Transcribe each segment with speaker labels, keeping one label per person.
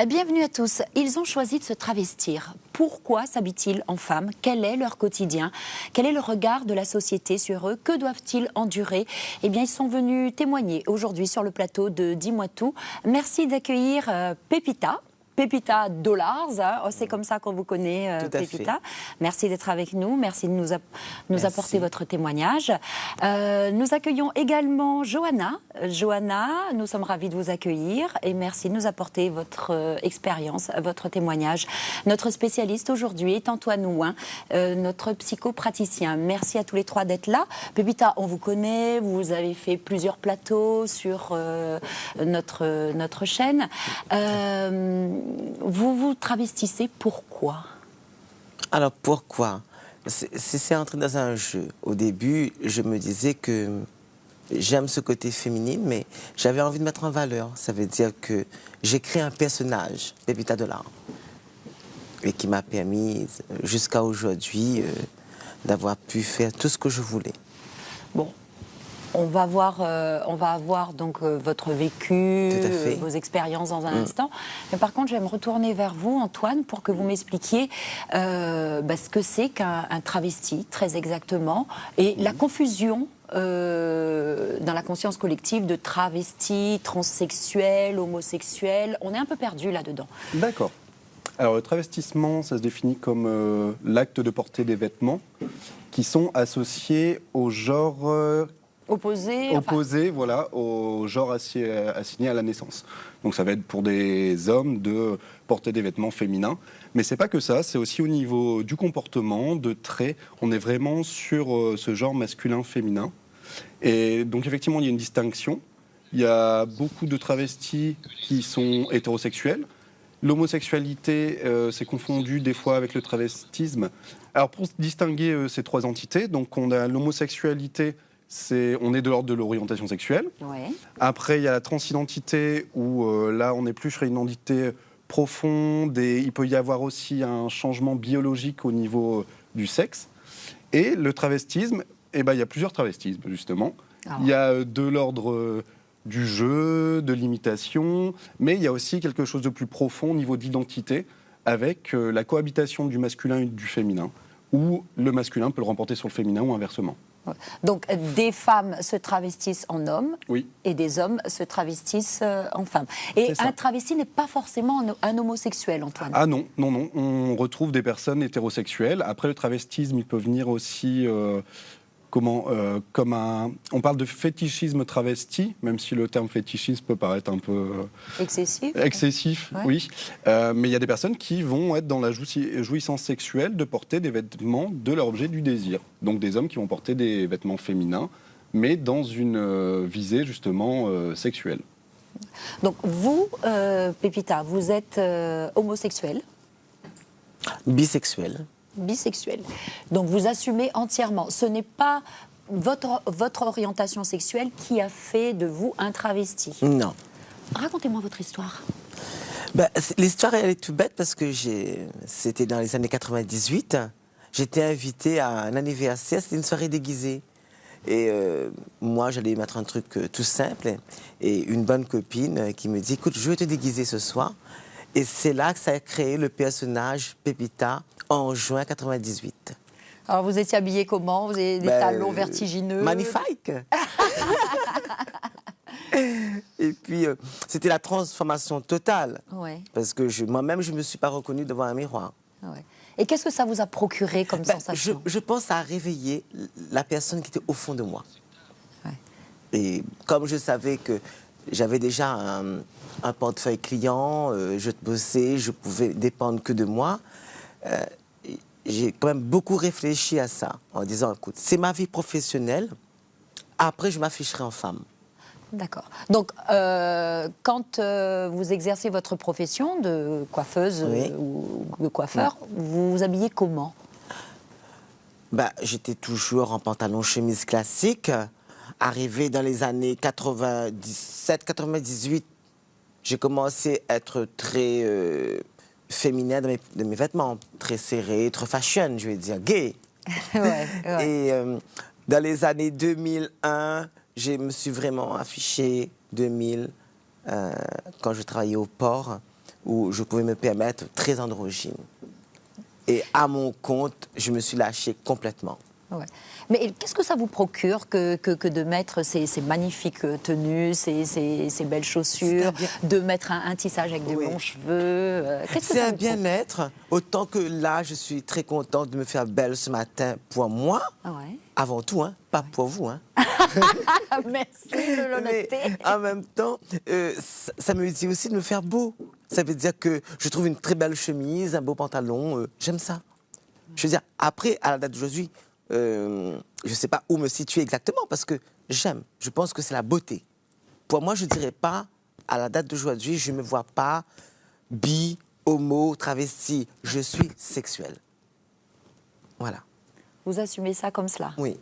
Speaker 1: Bienvenue à tous. Ils ont choisi de se travestir. Pourquoi s'habillent-ils en femmes? Quel est leur quotidien? Quel est le regard de la société sur eux? Que doivent-ils endurer? Eh bien, ils sont venus témoigner aujourd'hui sur le plateau de Dis-moi tout. Merci d'accueillir Pépita. Pépita Dollars, hein, c'est comme ça qu'on vous connaît, Pépita. Merci d'être avec nous, merci de nous apporter votre témoignage. Nous accueillons également Johanna. Johanna, nous sommes ravis de vous accueillir et merci de nous apporter votre expérience, votre témoignage. Notre spécialiste aujourd'hui est Antoine Ouin, notre psychopraticien. Merci à tous les trois d'être là. Pépita, on vous connaît, vous avez fait plusieurs plateaux sur notre chaîne. Vous vous travestissez, pourquoi?
Speaker 2: Alors pourquoi? C'est entré dans un jeu. Au début, je me disais que j'aime ce côté féminin, mais j'avais envie de mettre en valeur. Ça veut dire que j'ai créé un personnage, Pépita Dollars, et qui m'a permis, jusqu'à aujourd'hui, d'avoir pu faire tout ce que je voulais.
Speaker 1: Bon. On va avoir donc votre vécu, vos expériences dans un instant. Mais par contre, je vais me retourner vers vous, Antoine, pour que vous m'expliquiez ce que c'est qu'un travesti, très exactement, et la confusion dans la conscience collective de travesti, transsexuel, homosexuel. On est un peu perdu là-dedans.
Speaker 3: D'accord. Alors, le travestissement, ça se définit comme l'acte de porter des vêtements qui sont associés au genre... Opposé, voilà, au genre assigné à la naissance. Donc ça va être pour des hommes de porter des vêtements féminins. Mais c'est pas que ça, c'est aussi au niveau du comportement, de traits. On est vraiment sur ce genre masculin-féminin. Et donc effectivement, il y a une distinction. Il y a beaucoup de travestis qui sont hétérosexuels. L'homosexualité s'est confondue des fois avec le travestisme. Alors pour distinguer ces trois entités, donc on a l'homosexualité. On est de l'ordre de l'orientation sexuelle.
Speaker 1: Ouais.
Speaker 3: Après, il y a la transidentité où là, on est plus sur une identité profonde et il peut y avoir aussi un changement biologique au niveau du sexe. Et le travestisme, il y a plusieurs travestismes, justement. Il y a de l'ordre du jeu, de l'imitation, mais il y a aussi quelque chose de plus profond au niveau d'identité avec la cohabitation du masculin et du féminin, où le masculin peut le remporter sur le féminin ou inversement.
Speaker 1: Donc, des femmes se travestissent en hommes et des hommes se travestissent en femmes. Et un travesti n'est pas forcément un homosexuel, Antoine.
Speaker 3: Ah non, non, non. On retrouve des personnes hétérosexuelles. Après, le travestisme, il peut venir aussi... on parle de fétichisme travesti, même si le terme fétichisme peut paraître un peu... excessif, ouais. Oui. Mais il y a des personnes qui vont être dans la jouissance sexuelle de porter des vêtements de leur objet du désir. Donc des hommes qui vont porter des vêtements féminins, mais dans une visée justement sexuelle.
Speaker 1: Donc vous, Pépita, vous êtes homosexuel?
Speaker 2: Bisexuel.
Speaker 1: Bisexuel. Donc vous assumez entièrement. Ce n'est pas votre orientation sexuelle qui a fait de vous un travesti.
Speaker 2: Non.
Speaker 1: Racontez-moi votre histoire.
Speaker 2: L'histoire, elle est tout bête parce que c'était dans les années 98. J'étais invitée à un anniversaire, c'était une soirée déguisée. Et moi, j'allais mettre un truc tout simple. Et une bonne copine qui me dit, écoute, je veux te déguiser ce soir. Et c'est là que ça a créé le personnage Pépita en juin 98.
Speaker 1: Alors vous étiez habillée comment? Vous avez des talons vertigineux?
Speaker 2: Magnifique. Et puis c'était la transformation totale. Ouais. Parce que moi-même, je ne me suis pas reconnue devant un miroir.
Speaker 1: Ouais. Et qu'est-ce que ça vous a procuré comme sensation?
Speaker 2: Je pense à réveiller la personne qui était au fond de moi. Ouais. Et comme je savais que j'avais déjà un portefeuille client, je bossais, je pouvais dépendre que de moi. J'ai quand même beaucoup réfléchi à ça, en disant, écoute, c'est ma vie professionnelle, après je m'afficherai en femme.
Speaker 1: D'accord. Donc, quand vous exercez votre profession de coiffeuse ou de coiffeur, vous vous habillez comment?
Speaker 2: J'étais toujours en pantalon chemise classique. Arrivé dans les années 97-98, j'ai commencé à être très féminin de mes vêtements, très serrés, très fashion, je vais dire, gay. Et dans les années 2001, je me suis vraiment affichée, 2000, quand je travaillais au port, où je pouvais me permettre très androgyne. Et à mon compte, je me suis lâchée complètement.
Speaker 1: Ouais. Mais qu'est-ce que ça vous procure que de mettre ces magnifiques tenues, ces belles chaussures, de mettre un tissage avec des longs cheveux?
Speaker 2: C'est un bien-être. Autant que là, je suis très contente de me faire belle ce matin pour moi, avant tout, hein, pas pour vous. Hein.
Speaker 1: Merci de l'honnêteté.
Speaker 2: En même temps, ça me dit aussi de me faire beau. Ça veut dire que je trouve une très belle chemise, un beau pantalon, j'aime ça. Je veux dire, après, à la date d'aujourd'hui, je ne sais pas où me situer exactement parce que j'aime. Je pense que c'est la beauté. Pour moi, je ne dirais pas, à la date d'aujourd'hui, je ne me vois pas bi, homo, travesti. Je suis sexuelle. Voilà.
Speaker 1: Vous assumez ça comme cela?
Speaker 2: Oui.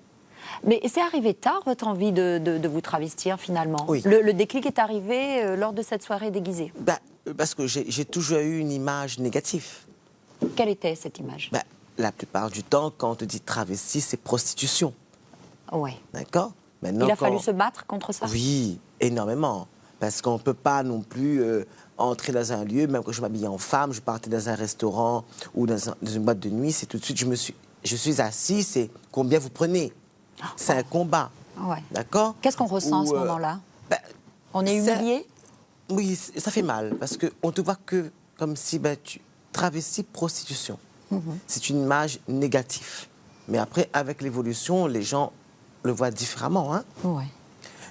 Speaker 1: Mais c'est arrivé tard, votre envie de vous travestir, finalement?
Speaker 2: Oui.
Speaker 1: Le déclic est arrivé lors de cette soirée déguisée?
Speaker 2: Parce que j'ai toujours eu une image négative.
Speaker 1: Quelle était cette image?
Speaker 2: La plupart du temps, quand on te dit travesti, c'est prostitution.
Speaker 1: Oui.
Speaker 2: D'accord?
Speaker 1: Il a fallu se battre contre ça?
Speaker 2: Oui, énormément. Parce qu'on ne peut pas non plus entrer dans un lieu, même quand je m'habillais en femme, je partais dans un restaurant ou dans une boîte de nuit, c'est tout de suite, je suis assis, c'est combien vous prenez? C'est un combat.
Speaker 1: Ouais.
Speaker 2: D'accord?
Speaker 1: Qu'est-ce qu'on ressent à ce moment-là? On est humilié?
Speaker 2: Oui, ça fait mal, parce qu'on te voit que comme si tu travestis prostitution. C'est une image négative. Mais après, avec l'évolution, les gens le voient différemment. Hein?
Speaker 1: Ouais.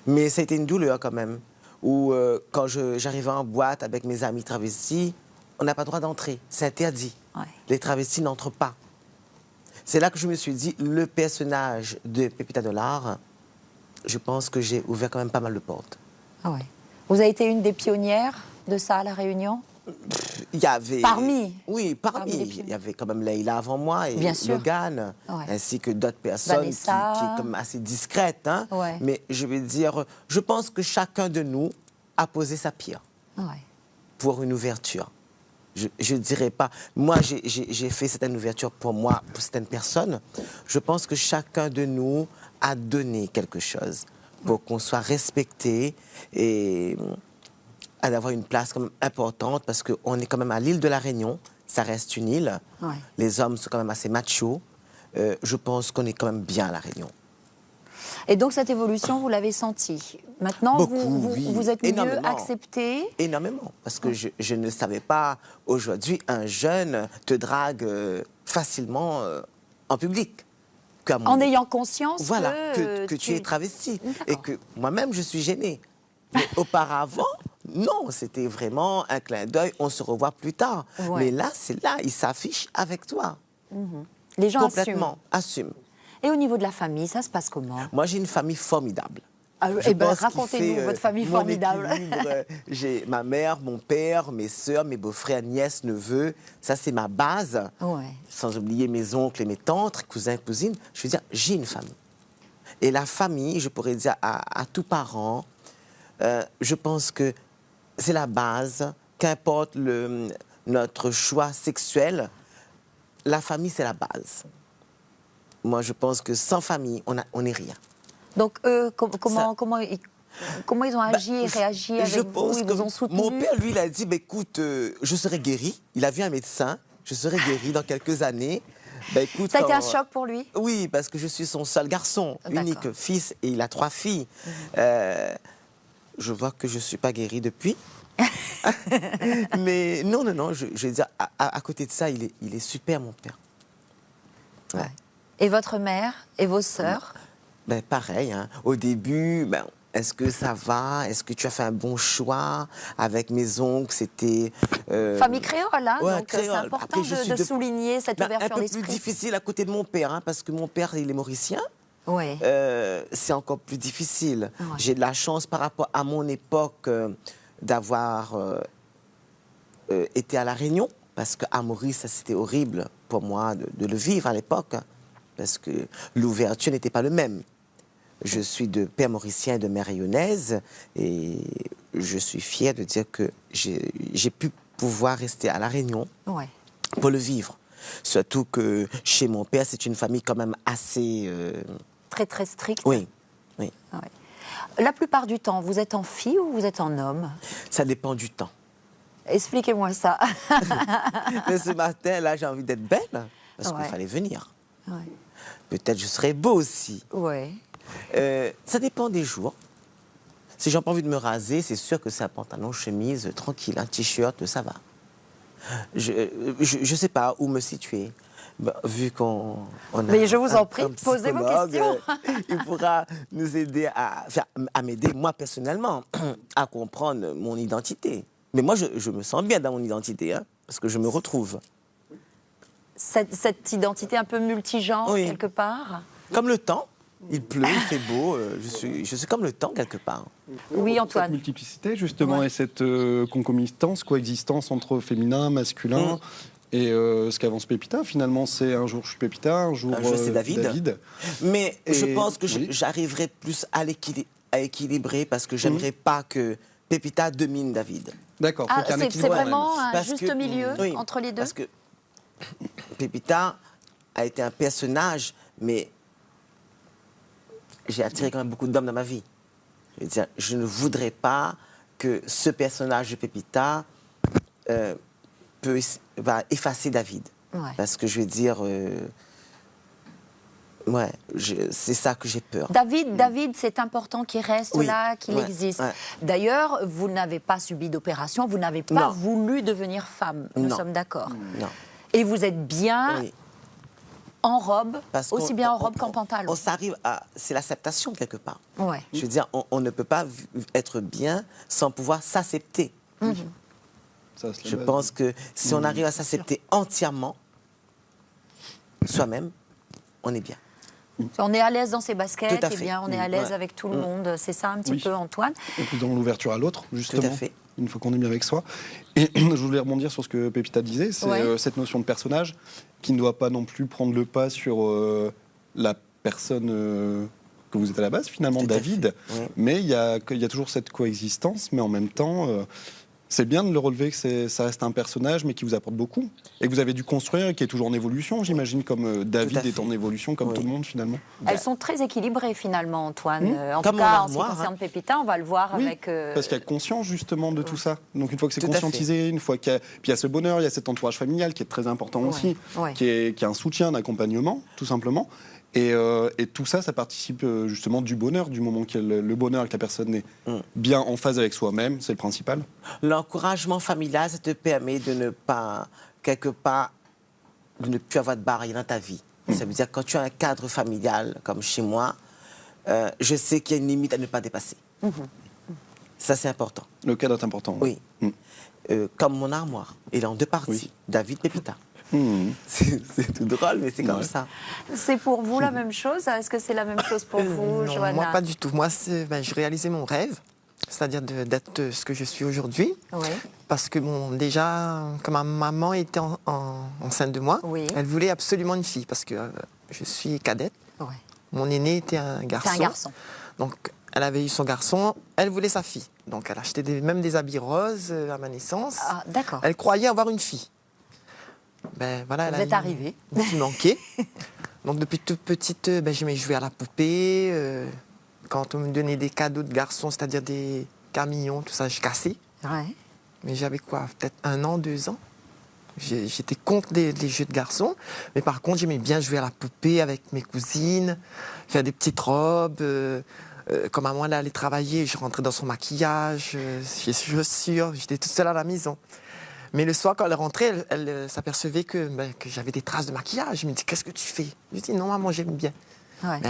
Speaker 2: Mais ça a été une douleur quand même. Où quand j'arrivais en boîte avec mes amis travestis, on n'a pas le droit d'entrer. C'est interdit. Ouais. Les travestis n'entrent pas. C'est là que je me suis dit, le personnage de Pépita Dollar, je pense que j'ai ouvert quand même pas mal de portes.
Speaker 1: Ah ouais. Vous avez été une des pionnières de ça à La Réunion?
Speaker 2: Il y avait...
Speaker 1: Parmi?
Speaker 2: Oui, parmi. Il y avait quand même Leïla avant moi et Logan, ainsi que d'autres personnes qui est comme assez discrètes. Hein. Ouais. Mais je veux dire, je pense que chacun de nous a posé sa pierre pour une ouverture. Je ne dirais pas... Moi, j'ai fait certaines ouvertures pour moi, pour certaines personnes. Je pense que chacun de nous a donné quelque chose pour qu'on soit respecté et... d'avoir une place quand même importante parce qu'on est quand même à l'île de la Réunion, ça reste une île. Ouais. Les hommes sont quand même assez machos. Je pense qu'on est quand même bien à la Réunion. Et
Speaker 1: donc cette évolution, vous l'avez sentie? Maintenant, vous êtes mieux accepté?
Speaker 2: Énormément, parce que je ne savais pas, aujourd'hui, un jeune te drague facilement en public.
Speaker 1: En ayant conscience
Speaker 2: que tu es travesti. Et que moi-même, je suis gênée. Mais auparavant, non, c'était vraiment un clin d'œil, on se revoit plus tard. Ouais. Mais là, c'est là, il s'affiche avec toi.
Speaker 1: Les gens
Speaker 2: complètement assument.
Speaker 1: Et au niveau de la famille, ça se passe comment?
Speaker 2: Moi, j'ai une famille formidable.
Speaker 1: Racontez-nous votre famille formidable.
Speaker 2: J'ai ma mère, mon père, mes sœurs, mes beaux-frères, nièces, neveux. Ça, c'est ma base. Ouais. Sans oublier mes oncles et mes tantes, cousins, cousines. Je veux dire, j'ai une famille. Et la famille, je pourrais dire à tout parent, je pense que c'est la base, qu'importe notre choix sexuel, la famille, c'est la base. Moi, je pense que sans famille, on n'est rien.
Speaker 1: Donc, comment ils ont agi et réagi avec vous? Ils vous ont soutenu?
Speaker 2: Mon père, lui, il a dit, écoute, je serai guéri. Il a vu un médecin, je serai guéri dans quelques années.
Speaker 1: Écoute, ça a été un choc pour lui?
Speaker 2: Oui, parce que je suis son seul garçon, unique fils, et il a 3 filles. Je vois que je ne suis pas guérie depuis. Mais non, je veux dire, à côté de ça, il est super, mon père.
Speaker 1: Ouais. Et votre mère et vos sœurs?
Speaker 2: Pareil, hein. Au début, est-ce que ça va? Est-ce que tu as fait un bon choix? Avec mes oncles, c'était...
Speaker 1: Famille créole, hein,
Speaker 2: ouais,
Speaker 1: donc c'est important de souligner cette ouverture d'esprit.
Speaker 2: Un peu plus difficile à côté de mon père, hein, parce que mon père, il est mauricien. Ouais. C'est encore plus difficile. Ouais. J'ai de la chance par rapport à mon époque d'avoir été à La Réunion, parce qu'à Maurice, c'était horrible pour moi de le vivre à l'époque, parce que l'ouverture n'était pas le même. Je suis de père mauricien et de mère réunionnaise, et je suis fière de dire que j'ai pu pouvoir rester à La Réunion pour le vivre. Surtout que chez mon père, c'est une famille quand même assez...
Speaker 1: Très, très stricte.
Speaker 2: Oui, oui.
Speaker 1: La plupart du temps, vous êtes en fille ou vous êtes en homme?
Speaker 2: Ça dépend du temps.
Speaker 1: Expliquez-moi ça.
Speaker 2: Mais ce matin, là, j'ai envie d'être belle, parce qu'il fallait venir.
Speaker 1: Ouais.
Speaker 2: Peut-être je serai beau aussi.
Speaker 1: Ouais.
Speaker 2: Ça dépend des jours. Si j'ai pas envie de me raser, c'est sûr que c'est un pantalon, chemise, tranquille, un t-shirt, ça va. Je sais pas où me situer. Bah, vu qu'on a
Speaker 1: Mais je vous en prie, posez vos
Speaker 2: psychologue,
Speaker 1: questions.
Speaker 2: Il pourra nous aider à m'aider, moi, personnellement, à comprendre mon identité. Mais moi, je me sens bien dans mon identité, hein, parce que je me retrouve.
Speaker 1: Cette identité un peu multigenre, quelque part.
Speaker 2: Comme le temps. Il pleut, il fait beau, je suis comme le temps, quelque part.
Speaker 1: Oui, Antoine.
Speaker 3: Cette multiplicité, justement, et cette concomitance, coexistence entre féminin, masculin, et ce qu'avance Pépita, finalement, c'est un jour je suis Pépita, un jour
Speaker 2: c'est David. Mais je pense que j'arriverai plus à équilibrer, parce que j'aimerais pas que Pépita domine David.
Speaker 3: D'accord, faut qu'il y ait un
Speaker 1: c'est
Speaker 3: équilibre.
Speaker 1: vraiment un juste milieu entre les deux.
Speaker 2: Parce que Pépita a été un personnage, mais j'ai attiré quand même beaucoup d'hommes dans ma vie. Je veux dire, je ne voudrais pas que ce personnage de Pépita va effacer David.
Speaker 1: Ouais.
Speaker 2: Parce que je veux dire, c'est ça que j'ai peur.
Speaker 1: David, c'est important qu'il reste là, qu'il existe.
Speaker 2: Ouais.
Speaker 1: D'ailleurs, vous n'avez pas subi d'opération, vous n'avez pas voulu devenir femme. Nous sommes d'accord.
Speaker 2: Non.
Speaker 1: Et vous êtes bien en robe, aussi bien en robe qu'en pantalon.
Speaker 2: On s'arrive à... C'est l'acceptation, quelque part.
Speaker 1: Ouais.
Speaker 2: Je veux dire, on ne peut pas être bien sans pouvoir s'accepter. Je pense que si on arrive à s'accepter entièrement, soi-même, on est bien.
Speaker 1: On est à l'aise dans ses baskets,
Speaker 2: Tout à fait.
Speaker 1: eh bien, on est à l'aise avec tout le monde. C'est ça un petit peu, Antoine.
Speaker 3: Et plus dans l'ouverture à l'autre, justement.
Speaker 2: Tout à fait.
Speaker 3: Une fois qu'on est bien avec soi. Et je voulais rebondir sur ce que Pépita disait, c'est cette notion de personnage qui ne doit pas non plus prendre le pas sur la personne que vous êtes à la base, finalement, David. Mais il y a toujours cette coexistence, mais en même temps, c'est bien de le relever que ça reste un personnage, mais qui vous apporte beaucoup. Et que vous avez dû construire, et qui est toujours en évolution, j'imagine, comme David est en évolution, comme tout le monde, finalement.
Speaker 1: Elles sont très équilibrées, finalement, Antoine. En
Speaker 2: comme
Speaker 1: tout cas, en ce qui concerne Pépita, on va le voir avec...
Speaker 3: Parce qu'il y a conscience, justement, de tout ça. Donc, une fois que c'est conscientisé, une fois qu'il y a... Puis il y a ce bonheur, il y a cet entourage familial qui est très important aussi, qui est un soutien, un accompagnement, tout simplement. Et tout ça, ça participe justement du bonheur, du moment que le bonheur, que la personne est bien en phase avec soi-même, c'est le principal.
Speaker 2: L'encouragement familial, ça te permet de ne pas, quelque part, de ne plus avoir de barrière dans ta vie. Ça veut dire que quand tu as un cadre familial, comme chez moi, je sais qu'il y a une limite à ne pas dépasser. Ça, c'est important.
Speaker 3: Le cadre est important.
Speaker 2: Oui. Comme mon armoire. Il est en deux parties. David, Pépita. C'est tout drôle, mais c'est comme ça.
Speaker 1: C'est pour vous la même chose? Est-ce que c'est la même chose pour vous,
Speaker 4: non,
Speaker 1: Johanna?
Speaker 4: Moi, pas du tout. Moi, je réalisais mon rêve, c'est-à-dire d'être ce que je suis aujourd'hui.
Speaker 1: Oui.
Speaker 4: Parce que, bon, déjà, quand ma maman était enceinte de moi, elle voulait absolument une fille, parce que je suis cadette.
Speaker 1: Ouais.
Speaker 4: Mon aîné était un garçon.
Speaker 1: C'est un garçon.
Speaker 4: Donc, elle avait eu son garçon, elle voulait sa fille. Donc, elle achetait même des habits roses à ma naissance.
Speaker 1: Ah, d'accord.
Speaker 4: Elle croyait avoir une fille. Ben, voilà,
Speaker 1: vous êtes arrivée.
Speaker 4: Qui manquait. Donc depuis toute petite, j'aimais jouer à la poupée. Quand on me donnait des cadeaux de garçons, c'est-à-dire des camions, tout ça, je cassais.
Speaker 1: Ouais.
Speaker 4: Mais j'avais quoi, peut-être 1 an, 2 ans. J'étais contre les jeux de garçons. Mais par contre, j'aimais bien jouer à la poupée avec mes cousines, faire des petites robes. Quand maman elle allait travailler, je rentrais dans son maquillage, ses chaussures. J'étais toute seule à la maison. Mais le soir, quand elle rentrait, elle s'apercevait que j'avais des traces de maquillage. Je me dis, qu'est-ce que tu fais? Je lui dis, non, maman, j'aime bien. Ouais.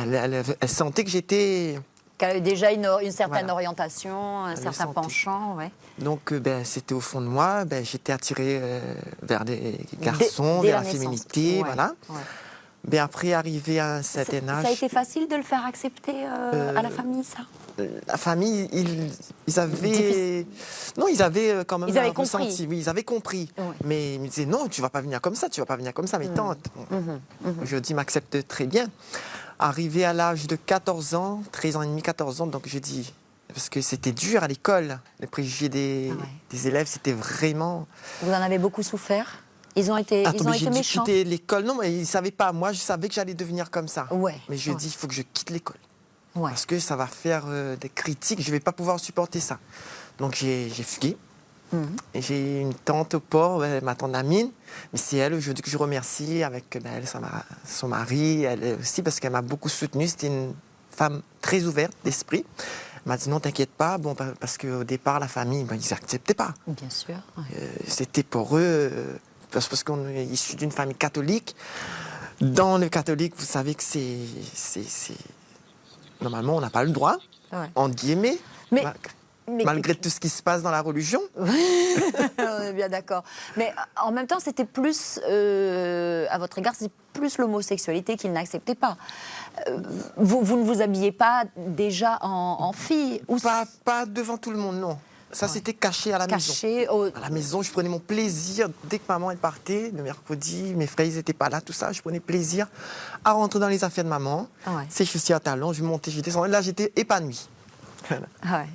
Speaker 4: Elle sentait que j'étais...
Speaker 1: Qu'elle avait déjà une certaine orientation, un certain penchant. Ouais.
Speaker 4: Donc, c'était au fond de moi. J'étais attirée vers les garçons, vers la féminité. Ouais. Voilà. Ouais. Mais après, arrivé à un certain âge...
Speaker 1: Ça a été facile de le faire accepter à la famille, ça?
Speaker 4: La famille, ils avaient... Non, ils avaient quand même ressenti. Oui, ils avaient compris. Oui. Mais ils me disaient, non, tu ne vas pas venir comme ça, tu ne vas pas venir comme ça. Mais tante, je dis, m'accepte très bien. Arrivé à l'âge de 14 ans, 13 ans et demi, 14 ans, donc je dis... Parce que c'était dur à l'école. Les préjugés des élèves, c'était vraiment...
Speaker 1: Vous en avez beaucoup souffert? Ils ont été méchants.
Speaker 4: J'ai dû quitter l'école. Non, mais ils ne savaient pas. Moi, je savais que j'allais devenir comme ça.
Speaker 1: Ouais.
Speaker 4: Mais je dis, il faut que je quitte l'école.
Speaker 1: Ouais.
Speaker 4: Parce que ça va faire des critiques. Je ne vais pas pouvoir supporter ça. Donc, j'ai fugué. Et j'ai une tante au port, ma tante Amine, mais c'est elle aujourd'hui que je remercie avec son mari, elle aussi, parce qu'elle m'a beaucoup soutenue. C'était une femme très ouverte d'esprit. Elle m'a dit non, t'inquiète pas, bon, parce qu'au départ, la famille, ils n'acceptaient pas.
Speaker 1: Bien sûr. Ouais.
Speaker 4: C'était pour eux, parce qu'on est issu d'une famille catholique. Dans le catholique, vous savez que normalement, on n'a pas le droit, entre guillemets. Mais malgré tout ce qui se passe dans la religion.
Speaker 1: On est bien d'accord. Mais en même temps, c'était plus, à votre égard, c'est plus l'homosexualité qu'ils n'acceptaient pas. Vous ne vous habillez pas déjà en fille ou...
Speaker 4: Pas devant tout le monde, non. Ça, c'était caché à la maison. À la maison, je prenais mon plaisir. Dès que maman elle partait, le mercredi, mes frères, ils n'étaient pas là, tout ça. Je prenais plaisir à rentrer dans les affaires de maman. Ses chaussures à talons, je montais, je descendais. Là, j'étais épanouie. Voilà.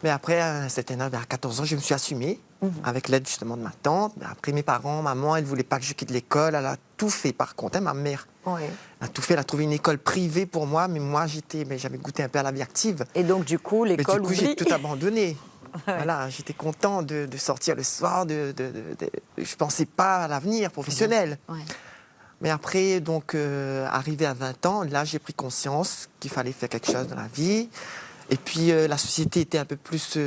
Speaker 4: Mais après, c'était vers 14 ans, je me suis assumée, avec l'aide justement de ma tante. Mais après, mes parents, maman, elle ne voulait pas que je quitte l'école. Elle a tout fait, par contre, ma mère. Elle a tout fait, elle a trouvé une école privée pour moi, mais moi, j'avais goûté un peu à la vie active.
Speaker 1: Et donc, du coup, l'école...
Speaker 4: Mais du coup, j'ai tout abandonné. Voilà, j'étais content de sortir le soir, je ne pensais pas à l'avenir professionnel. Mais après, donc, arrivé à 20 ans, là, j'ai pris conscience qu'il fallait faire quelque chose dans la vie. Et puis, la société était un peu plus...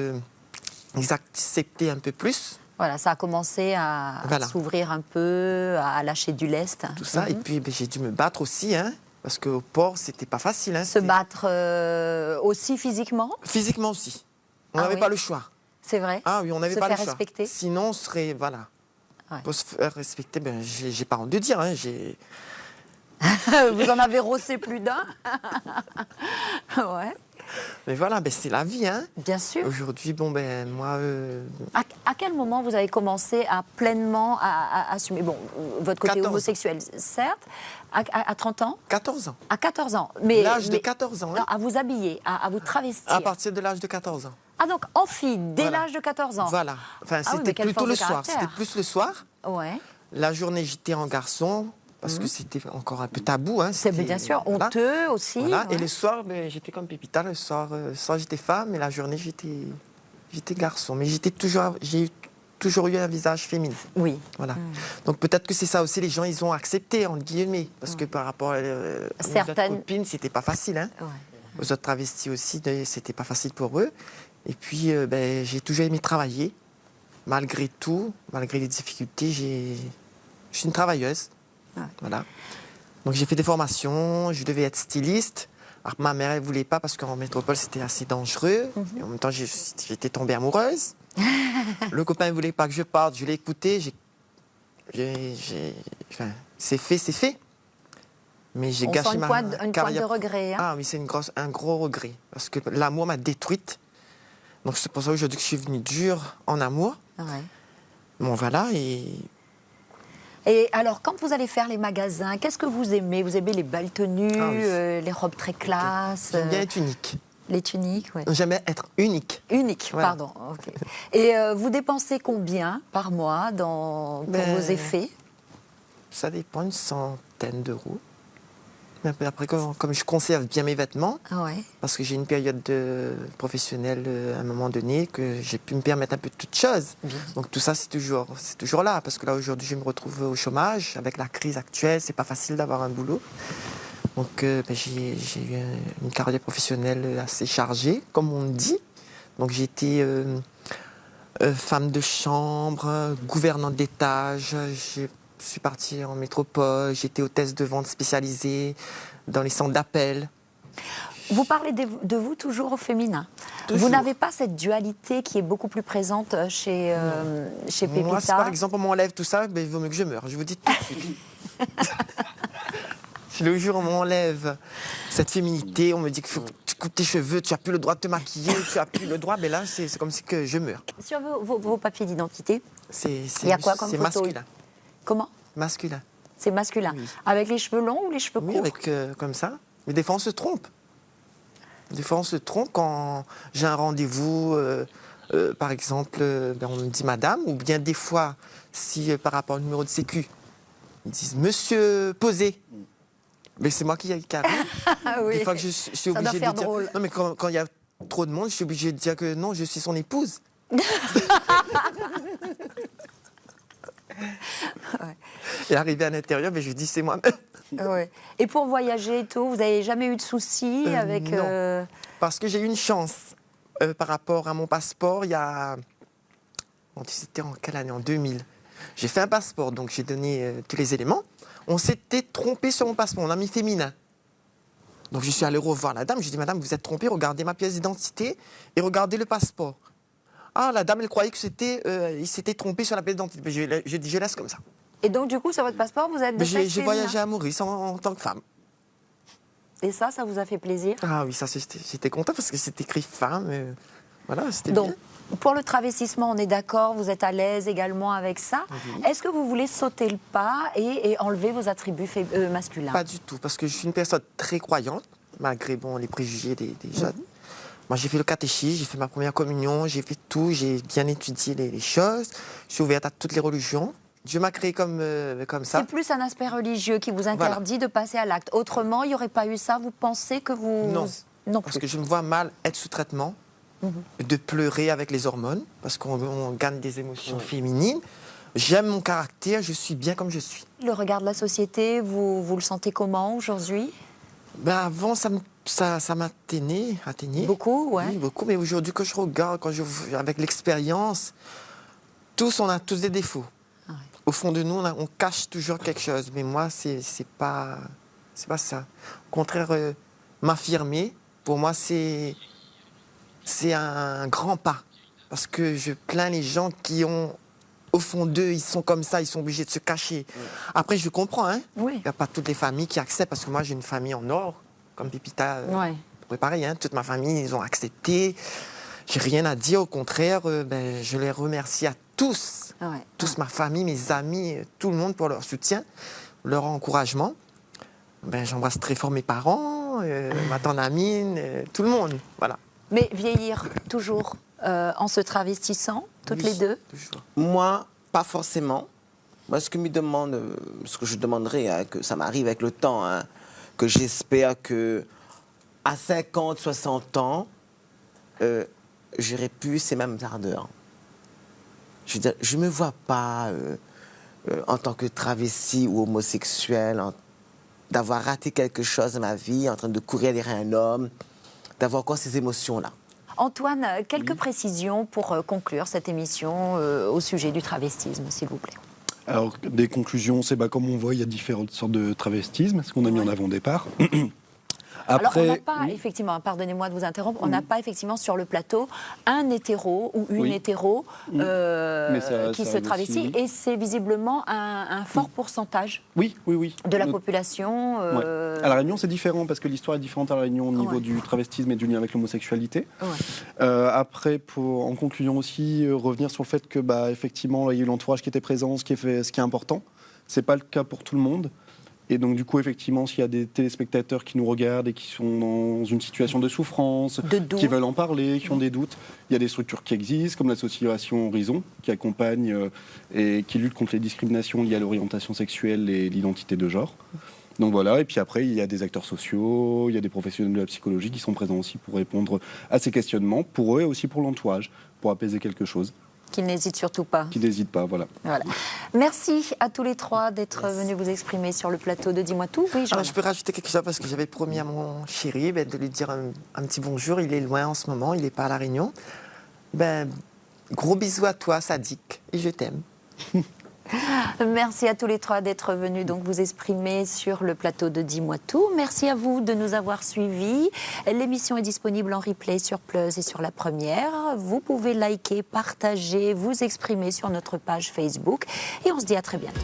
Speaker 4: ils acceptaient un peu plus.
Speaker 1: Voilà, ça a commencé à s'ouvrir un peu, à lâcher du lest.
Speaker 4: Tout ça, et puis j'ai dû me battre aussi, hein, parce qu'au port, c'était pas facile. Hein,
Speaker 1: se battre aussi physiquement?
Speaker 4: Physiquement aussi. On n'avait pas le choix.
Speaker 1: C'est vrai?
Speaker 4: Ah oui, on n'avait pas le choix.
Speaker 1: Se faire respecter?
Speaker 4: Sinon, on serait... Voilà. Pour se faire respecter, j'ai pas honte de dire, hein,
Speaker 1: Vous en avez rossé plus d'un?
Speaker 4: Mais voilà, c'est la vie, hein.
Speaker 1: Bien sûr.
Speaker 4: Aujourd'hui, moi...
Speaker 1: À quel moment vous avez commencé à pleinement à assumer votre côté homosexuel, certes, à 30 ans?
Speaker 4: 14 ans.
Speaker 1: À 14 ans. Mais
Speaker 4: l'âge de 14 ans.
Speaker 1: Non, à vous habiller, à vous travestir.
Speaker 4: À partir de l'âge de 14 ans.
Speaker 1: Ah, donc en fille, dès l'âge de 14 ans.
Speaker 4: Voilà. Enfin, c'était plutôt le soir. C'était plus le soir. La journée, j'étais en garçon. Parce que c'était encore un peu tabou. Hein,
Speaker 1: c'est bien sûr honteux aussi.
Speaker 4: Voilà. Et le soir, j'étais comme Pépita. Le soir j'étais femme, et la journée, j'étais garçon. Mais j'ai toujours eu un visage féminin.
Speaker 1: Oui.
Speaker 4: Voilà. Donc peut-être que c'est ça aussi, les gens, ils ont accepté, entre guillemets. Parce que par rapport à mes autres copines, c'était pas facile. Hein. Aux autres travestis aussi, c'était pas facile pour eux. Et puis, j'ai toujours aimé travailler. Malgré tout, malgré les difficultés, je suis une travailleuse. Voilà. Donc j'ai fait des formations, je devais être styliste. Alors, ma mère, elle ne voulait pas parce qu'en métropole, c'était assez dangereux. Et en même temps, j'étais tombée amoureuse. Le copain ne voulait pas que je parte, je l'ai écouté. C'est fait, c'est fait. Mais j'ai gâché ma carrière.
Speaker 1: Une pointe de regret. Hein.
Speaker 4: Ah oui, c'est un gros regret. Parce que l'amour m'a détruite. Donc c'est pour ça aujourd'hui que je suis venue dure en amour. Bon, voilà,
Speaker 1: Et alors, quand vous allez faire les magasins, qu'est-ce que vous aimez? Vous aimez les belles tenues, les robes très classe?
Speaker 4: J'aime bien être unique.
Speaker 1: Les tuniques, oui.
Speaker 4: J'aime être unique.
Speaker 1: Unique, pardon. Okay. Et vous dépensez combien par mois pour vos effets? Ça
Speaker 4: dépend, une centaine d'euros. Mais après, comme je conserve bien mes vêtements, parce que j'ai une période professionnelle à un moment donné, que j'ai pu me permettre un peu de toutes choses. Donc tout ça, c'est toujours là. Parce que là, aujourd'hui, je me retrouve au chômage. Avec la crise actuelle, c'est pas facile d'avoir un boulot. Donc j'ai eu une carrière professionnelle assez chargée, comme on dit. Donc j'ai été femme de chambre, gouvernante d'étage, je suis partie en métropole, j'étais hôtesse de vente spécialisée dans les centres d'appel.
Speaker 1: Vous parlez de vous toujours au féminin. Toujours. Vous n'avez pas cette dualité qui est beaucoup plus présente chez Pépita?
Speaker 4: Moi, si par exemple on m'enlève tout ça, il vaut mieux que je meure, je vous dis tout de suite. Si le jour on m'enlève cette féminité, on me dit qu'il faut que tu coupes tes cheveux, tu n'as plus le droit de te maquiller, tu n'as plus le droit, mais là c'est comme si que je meurs.
Speaker 1: Sur vos papiers d'identité,
Speaker 4: il y a quoi comme photo? C'est masculin.
Speaker 1: Comment?
Speaker 4: Masculin.
Speaker 1: C'est masculin. Oui. Avec les cheveux longs ou les cheveux courts?
Speaker 4: Oui, avec comme ça. Mais des fois, on se trompe. Des fois, on se trompe quand j'ai un rendez-vous, par exemple, on me dit madame, ou bien des fois, si par rapport au numéro de sécu, ils disent monsieur posé. Mais c'est moi qui arrive.
Speaker 1: Oui.
Speaker 4: Des fois que je suis obligée de dire.
Speaker 1: Drôle.
Speaker 4: Non, mais quand il y a trop de monde, je suis obligée de dire que non, je suis son épouse. Et arrivé à l'intérieur, je dis c'est moi-même.
Speaker 1: Ouais. Et pour voyager et tout, vous n'avez jamais eu de soucis avec...
Speaker 4: Non, parce que j'ai eu une chance par rapport à mon passeport. Il y a... C'était en quelle année? En 2000. J'ai fait un passeport, donc j'ai donné tous les éléments. On s'était trompé sur mon passeport, on a mis féminin. Donc je suis allé revoir la dame, je lui ai dit, madame, vous êtes trompée, regardez ma pièce d'identité et regardez le passeport. Ah, la dame, elle croyait que il s'était trompé sur la pièce d'identité. Je dis, je laisse comme ça.
Speaker 1: Et donc, du coup, sur votre passeport, vous êtes de sexe
Speaker 4: J'ai voyagé à Maurice en tant que femme.
Speaker 1: Et ça vous a fait plaisir?
Speaker 4: Ah oui, ça, j'étais content parce que c'est écrit femme. Voilà, c'était
Speaker 1: donc,
Speaker 4: bien.
Speaker 1: Pour le travestissement, on est d'accord, vous êtes à l'aise également avec ça. Oui. Est-ce que vous voulez sauter le pas et enlever vos attributs masculins?
Speaker 4: Pas du tout, parce que je suis une personne très croyante, malgré les préjugés des jeunes. Moi, j'ai fait le catéchisme, j'ai fait ma première communion, j'ai fait tout, j'ai bien étudié les choses. Je suis ouverte à toutes les religions. Dieu m'a créé comme ça.
Speaker 1: C'est plus un aspect religieux qui vous interdit de passer à l'acte. Autrement, il n'y aurait pas eu ça, vous pensez que vous...
Speaker 4: Non, parce que je me vois mal être sous traitement, de pleurer avec les hormones, parce qu'on gagne des émotions féminines. J'aime mon caractère, je suis bien comme je suis.
Speaker 1: Le regard de la société, vous le sentez comment aujourd'hui?
Speaker 4: Avant, ça m'atteignait.
Speaker 1: Beaucoup, ouais.
Speaker 4: Oui, beaucoup, mais aujourd'hui, quand je regarde, avec l'expérience, on a tous des défauts. Ah ouais. Au fond de nous, on cache toujours quelque chose, mais moi, c'est pas ça. Au contraire, m'affirmer, pour moi, c'est un grand pas. Parce que je plains les gens qui ont, au fond d'eux, ils sont comme ça, ils sont obligés de se cacher. Oui. Après, je comprends, hein. Oui. Il n'y a pas toutes les familles qui acceptent, parce que moi, j'ai une famille en or, comme Pépita. Pareil, hein, toute ma famille, ils ont accepté. J'ai rien à dire, au contraire, je les remercie à tous. Tous, ma famille, mes amis, tout le monde pour leur soutien, leur encouragement. J'embrasse très fort mes parents, ma tante Amine, tout le monde, voilà.
Speaker 1: Mais vieillir toujours en se travestissant, toutes les deux?
Speaker 2: Toujours. Moi, pas forcément. Moi, ce que je demanderais, que ça m'arrive avec le temps, hein, que j'espère que à 50, 60 ans, j'aurai plus ces mêmes ardeurs. Je veux dire, je ne me vois pas en tant que travesti ou homosexuel, d'avoir raté quelque chose dans ma vie, en train de courir derrière un homme, d'avoir encore ces émotions-là.
Speaker 1: Antoine, quelques précisions pour conclure cette émission au sujet du travestisme, s'il vous plaît.
Speaker 3: Alors, des conclusions, c'est comme on voit, il y a différentes sortes de travestisme, ce qu'on a mis en avant au départ.
Speaker 1: Après, alors, on n'a pas, effectivement, pardonnez-moi de vous interrompre, on n'a pas effectivement sur le plateau un hétéro ou une hétéro qui se travestit, et c'est visiblement un fort pourcentage de la population.
Speaker 3: À La Réunion, c'est différent, parce que l'histoire est différente à La Réunion au niveau du travestisme et du lien avec l'homosexualité. Après, en conclusion aussi, revenir sur le fait que, effectivement, là, il y a eu l'entourage qui était présent, ce qui est important. C'est pas le cas pour tout le monde. Et donc, du coup, effectivement, s'il y a des téléspectateurs qui nous regardent et qui sont dans une situation de souffrance, qui veulent en parler, qui ont des doutes, il y a des structures qui existent, comme l'association Horizon, qui accompagne et qui lutte contre les discriminations liées à l'orientation sexuelle et l'identité de genre. Donc voilà, et puis après, il y a des acteurs sociaux, il y a des professionnels de la psychologie qui sont présents aussi pour répondre à ces questionnements, pour eux et aussi pour l'entourage, pour apaiser quelque chose.
Speaker 1: Qui n'hésite surtout pas.
Speaker 3: Qui n'hésite pas, voilà.
Speaker 1: Merci à tous les trois d'être venus vous exprimer sur le plateau de Dis-moi tout. Oui,
Speaker 4: alors, je peux rajouter quelque chose parce que j'avais promis à mon chéri de lui dire un petit bonjour. Il est loin en ce moment, il n'est pas à La Réunion. Gros bisous à toi, Sadiq, et je t'aime.
Speaker 1: Merci à tous les trois d'être venus donc vous exprimer sur le plateau de Dis-moi tout. Merci à vous de nous avoir suivis. L'émission est disponible en replay sur Plus et sur La Première. Vous pouvez liker, partager, vous exprimer sur notre page Facebook. Et on se dit à très bientôt.